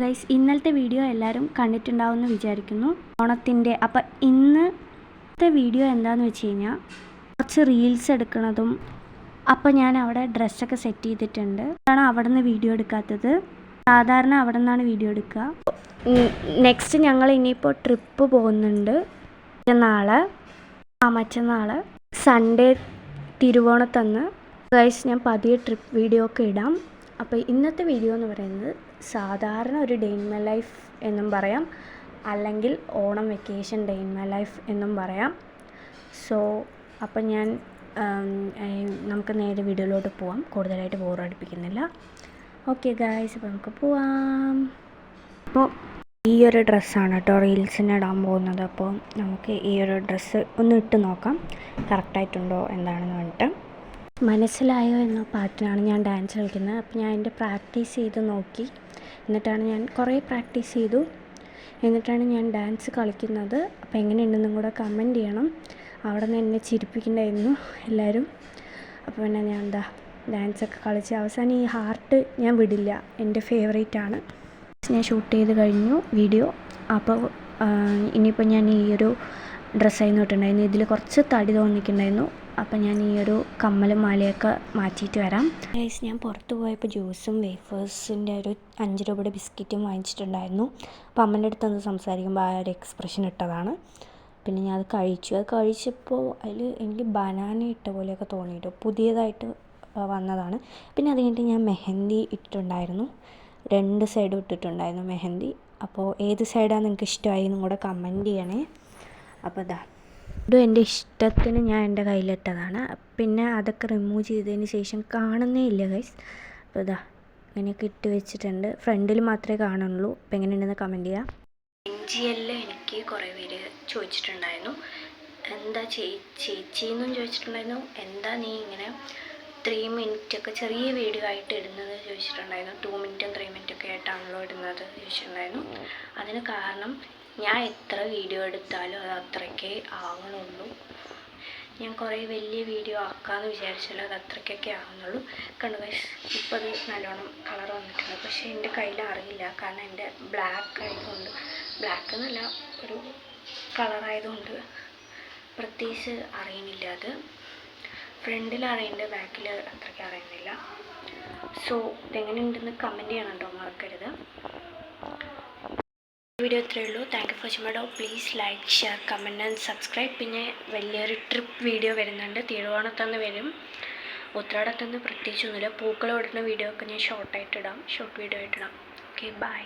Guys, ഇന്നലത്തെ video എല്ലാവരും കണ്ടിട്ടുണ്ടാവുമെന്ന് വിചാരിക്കുന്നു. ഓണത്തിൻ്റെ. അപ്പം ഇന്നത്തെ വീഡിയോ എന്താണെന്ന് വെച്ച് കഴിഞ്ഞാൽ കുറച്ച് റീൽസ് എടുക്കുന്നതും. അപ്പോൾ ഞാൻ അവിടെ ഡ്രസ്സൊക്കെ സെറ്റ് ചെയ്തിട്ടുണ്ട്. അതാണ് അവിടെ നിന്ന് വീഡിയോ എടുക്കാത്തത്. സാധാരണ അവിടെ നിന്നാണ് വീഡിയോ എടുക്കുക. നെക്സ്റ്റ് ഞങ്ങൾ ഇനിയിപ്പോൾ ട്രിപ്പ് പോകുന്നുണ്ട്. മറ്റന്നാൾ സൺഡേ തിരുവോണത്തന്ന്. ഗൈസ്, ഞാൻ പതിയെ ട്രിപ്പ് വീഡിയോ ഒക്കെ ഇടാം. അപ്പോൾ ഇന്നത്തെ വീഡിയോ എന്ന് പറയുന്നത് സാധാരണ ഒരു ഡേ ഇൻ മൈ ലൈഫ് എന്നും പറയാം, അല്ലെങ്കിൽ Onam vacation day in my life എന്നും പറയാം. സോ അപ്പം ഞാൻ നമുക്ക് നേരെ വീഡിയോയിലോട്ട് പോവാം. കൂടുതലായിട്ട് ബോറടിപ്പിക്കുന്നില്ല. ഓക്കെ ഗായ്സ്, അപ്പോൾ നമുക്ക് പോവാം. അപ്പോൾ ഈ ഒരു ഡ്രസ്സാണ് കേട്ടോ റീൽസിന് ഇടാൻ പോകുന്നത്. അപ്പോൾ നമുക്ക് ഈ ഒരു ഡ്രസ്സ് ഒന്ന് ഇട്ട് നോക്കാം കറക്റ്റായിട്ടുണ്ടോ എന്താണെന്ന് പറഞ്ഞിട്ട്. മനസ്സിലായോ എന്ന പാട്ടിനാണ് ഞാൻ ഡാൻസ് കളിക്കുന്നത്. അപ്പോൾ ഞാൻ എൻ്റെ പ്രാക്ടീസ് ചെയ്ത് നോക്കി. എന്നിട്ടാണ് ഞാൻ കുറേ പ്രാക്ടീസ് ചെയ്തു. എന്നിട്ടാണ് ഞാൻ ഡാൻസ് കളിക്കുന്നത്. അപ്പോൾ എങ്ങനെയുണ്ടെന്നും കൂടെ കമൻറ്റ് ചെയ്യണം. അവിടെ നിന്ന് എന്നെ ചിരിപ്പിക്കണ്ടായിരുന്നു എല്ലാവരും. അപ്പോൾ പിന്നെ ഞാൻ ഡാൻസൊക്കെ കളിച്ച് അവസാനം ഈ ഹാർട്ട് ഞാൻ വിടില്ല, എൻ്റെ ഫേവറേറ്റാണ്. ഞാൻ ഷൂട്ട് ചെയ്ത് കഴിഞ്ഞു വീഡിയോ. അപ്പോൾ ഇനിയിപ്പോൾ ഞാൻ ഈ ഒരു ഡ്രസ്സായിരുന്നു ഇട്ടിട്ടുണ്ടായിരുന്നു. ഇതിൽ കുറച്ച് തടി തോന്നിക്കുന്നുണ്ടായിരുന്നു. അപ്പം ഞാൻ ഈ ഒരു കമ്മലും മാലയൊക്കെ മാറ്റിയിട്ട് വരാം. ഗൈസ്, ഞാൻ പുറത്ത് പോയപ്പോൾ ജ്യൂസും വേഫേഴ്സിൻ്റെ ഒരു 5 രൂപയുടെ ബിസ്ക്കറ്റും വാങ്ങിച്ചിട്ടുണ്ടായിരുന്നു. അപ്പോൾ അമ്മൻ്റെ അടുത്ത് ഒന്ന് സംസാരിക്കുമ്പോൾ ആ ഒരു എക്സ്പ്രഷൻ ഇട്ടതാണ്. പിന്നെ ഞാൻ അത് കഴിച്ചു. അത് കഴിച്ചപ്പോൾ അതിൽ എനിക്ക് ബനാന ഇട്ട പോലെയൊക്കെ തോന്നിയിട്ടു. പുതിയതായിട്ട് വന്നതാണ്. പിന്നെ അത് കഴിഞ്ഞിട്ട് ഞാൻ മെഹന്തി ഇട്ടിട്ടുണ്ടായിരുന്നു. 2 സൈഡും ഇട്ടിട്ടുണ്ടായിരുന്നു മെഹന്തി. അപ്പോൾ ഏത് സൈഡാണ് നിങ്ങൾക്ക് ഇഷ്ടമായി എന്നും കൂടെ കമൻറ്റ് ചെയ്യണേ. അപ്പോൾ ഇതും എൻ്റെ ഇഷ്ടത്തിന് ഞാൻ എൻ്റെ കയ്യിലിട്ടതാണ്. പിന്നെ അതൊക്കെ റിമൂവ് ചെയ്തതിന് ശേഷം കാണുന്നേ ഇല്ല ഗൈസ്. അപ്പോൾ ഇങ്ങനെയൊക്കെ ഇട്ട് വെച്ചിട്ടുണ്ട്. ഫ്രണ്ടിൽ മാത്രമേ കാണുള്ളൂ. അപ്പോൾ എങ്ങനെയുണ്ടെന്ന് കമൻറ്റ് ചെയ്യാം. NGL എനിക്ക് കുറേ പേര് ചോദിച്ചിട്ടുണ്ടായിരുന്നു, എന്താ ചേച്ചിയെന്നും ചോദിച്ചിട്ടുണ്ടായിരുന്നു, എന്താ നീ ഇങ്ങനെ 3 മിനിറ്റൊക്കെ ചെറിയ വീഡിയോ ആയിട്ട് ഇടുന്നത് ചോദിച്ചിട്ടുണ്ടായിരുന്നു. 2 മിനിറ്റും 3 മിനിറ്റൊക്കെ ആയിട്ടാണല്ലോ ഇടുന്നത് ചോദിച്ചിട്ടുണ്ടായിരുന്നു. അതിന് കാരണം ഞാൻ എത്ര വീഡിയോ എടുത്താലും അത് അത്രയ്ക്കേ ആവണുള്ളൂ. ഞാൻ കുറേ വലിയ വീഡിയോ ആക്കാമെന്ന് വിചാരിച്ചാലും അത് അത്രയ്ക്കൊക്കെ ആവുന്നുള്ളൂ. കണ്ടു ഗൈസ്, ഇപ്പോൾ അത് നല്ലോണം കളർ വന്നിട്ടുണ്ട്. പക്ഷേ എൻ്റെ കയ്യിൽ അറിയില്ല, കാരണം എൻ്റെ ബ്ലാക്ക് ആയതുകൊണ്ട്, ബ്ലാക്ക് എന്നല്ല ഒരു കളറായതുകൊണ്ട് പ്രത്യേകിച്ച് അറിയണില്ല. അത് ഫ്രണ്ടിൽ അറിയുന്നുണ്ട്, ബാക്കിൽ അത്രയ്ക്ക് അറിയുന്നില്ല. സോ ഇതെങ്ങനെയുണ്ടെന്ന് കമൻറ്റ് ചെയ്യണം കേട്ടോ, മറക്കരുത്. വീഡിയോ ഇത്രയേ ഉള്ളൂ. Thank you for watching. Please like, share, comment and subscribe. പിന്നെ വലിയൊരു ട്രിപ്പ് വീഡിയോ വരുന്നുണ്ട്. തിരുവോണത്തന്ന് വരും. ഉത്രാടത്തന്ന് പ്രത്യേകിച്ചൊന്നുമില്ല. പൂക്കളം ഇടുന്ന വീഡിയോ ഒക്കെ ഞാൻ ഷോർട്ട് വീഡിയോ ആയിട്ടിടാം. Okay, by.